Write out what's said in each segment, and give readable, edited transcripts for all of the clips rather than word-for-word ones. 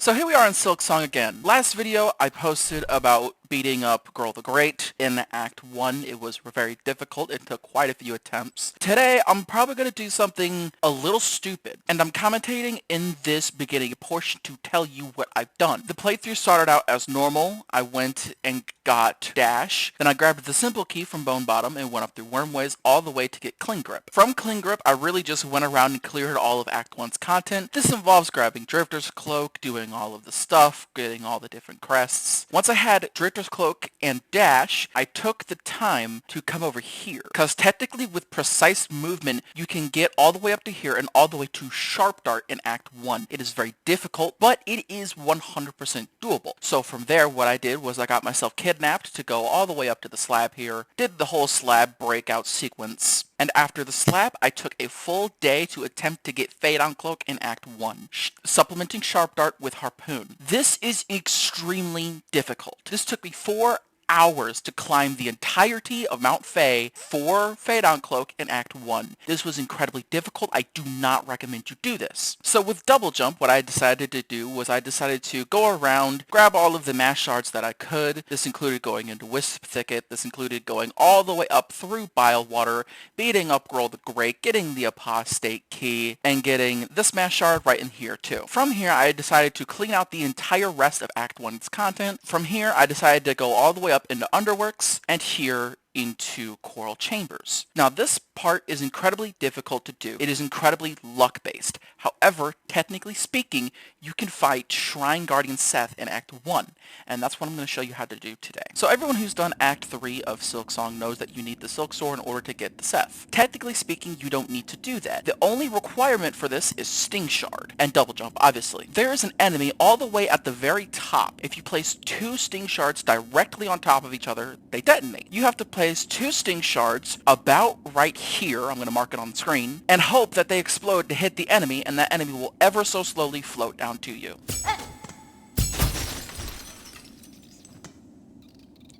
So here we are in Silk Song again. Last video I posted about beating up Girl the Great in Act 1. It was very difficult. It took quite a few attempts. Today I'm probably going to do something a little stupid, and I'm commentating in this beginning portion to tell you what I've done. The playthrough started out as normal. I went and got Dash, then I grabbed the simple key from Bone Bottom and went up through Wormways all the way to get Cling Grip. From Cling Grip I really just went around and cleared all of Act 1's content. This involves grabbing Drifter's Cloak, doing all of the stuff, getting all the different crests. Once I had Drifter's Cloak and Dash, I took the time to come over here, because technically with precise movement you can get all the way up to here and all the way to Sharp Dart in Act 1. It is very difficult, but it is 100% doable. So from there what I did was I got myself kidnapped to go all the way up to the slab here, did the whole slab breakout sequence, and after the slab, I took a full day to attempt to get Fade on Cloak in Act 1, supplementing Sharp Dart with Harpoon. This is extremely difficult. This took me 4 hours to climb the entirety of Mount Fae for Fade on Cloak in Act 1. This was incredibly difficult. I do not recommend you do this. So with Double Jump, what I decided to do was I decided to go around, grab all of the mash shards that I could. This included going into Wisp Thicket. This included going all the way up through Bilewater, beating up Girl the Great, getting the Apostate Key, and getting this mash shard right in here too. From here, I decided to clean out the entire rest of Act 1's content. From here, I decided to go all the way up into Underworks, and here into Coral Chambers. Now this part is incredibly difficult to do. It is incredibly luck-based. However, technically speaking, you can fight Shrine Guardian Seth in Act 1, and that's what I'm going to show you how to do today. So everyone who's done Act 3 of Silk Song knows that you need the Silk Sword in order to get the Seth. Technically speaking, you don't need to do that. The only requirement for this is Sting Shard and Double Jump, obviously. There is an enemy all the way at the very top. If you place 2 Sting Shards directly on top of each other, they detonate. You have to place 2 Sting Shards about right here, I'm going to mark it on the screen, and hope that they explode to hit the enemy, and that enemy will ever so slowly float down to you.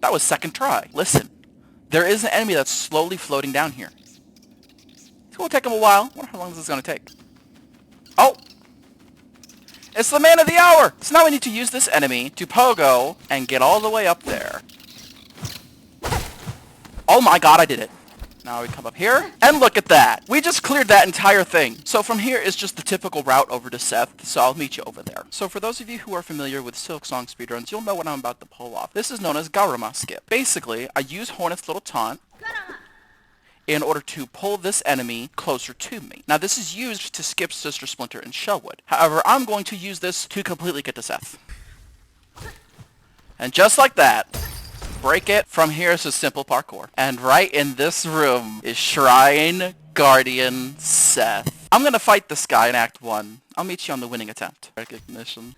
That was second try. Listen, there is an enemy that's slowly floating down here. It's going to take him a while. I wonder how long this is going to take. Oh! It's the man of the hour! So now we need to use this enemy to pogo and get all the way up there. Oh my god, I did it. Now we come up here, and look at that! We just cleared that entire thing. So from here is just the typical route over to Seth, so I'll meet you over there. So for those of you who are familiar with Silk Song speedruns, you'll know what I'm about to pull off. This is known as Gama skip. Basically, I use Hornet's little taunt in order to pull this enemy closer to me. Now this is used to skip Sister Splinter and Shellwood. However, I'm going to use this to completely get to Seth. And just like that, break it. From here is just simple parkour. And right in this room is Shrine Guardian Seth. I'm gonna fight this guy in Act 1. I'll meet you on the winning attempt. Recognition.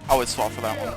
I always fall for that one.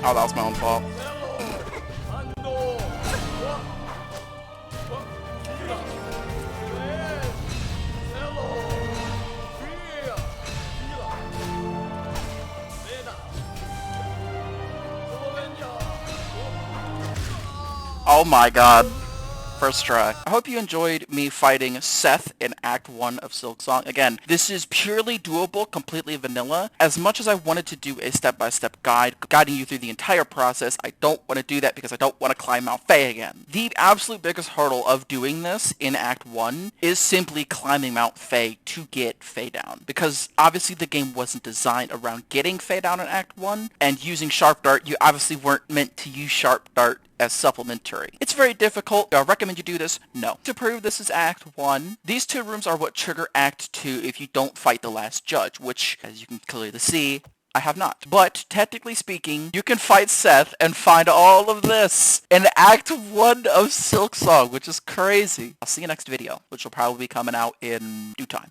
Oh, that was my own fault. Oh my god. First try. I hope you enjoyed me fighting Seth in Act 1 of Silksong. Again, this is purely doable, completely vanilla. As much as I wanted to do a step-by-step guide, guiding you through the entire process, I don't want to do that because I don't want to climb Mount Faye again. The absolute biggest hurdle of doing this in Act 1 is simply climbing Mount Faye to get Faye down. Because obviously the game wasn't designed around getting Faye down in Act 1, and using Sharp Dart, you obviously weren't meant to use Sharp Dart as supplementary. It's very difficult. Do I recommend you do this? No. To prove this is Act 1, these two rooms are what trigger Act 2 if you don't fight the last judge, which, as you can clearly see, I have not. But, technically speaking, you can fight Seth and find all of this in Act 1 of Silksong, which is crazy. I'll see you next video, which will probably be coming out in due time.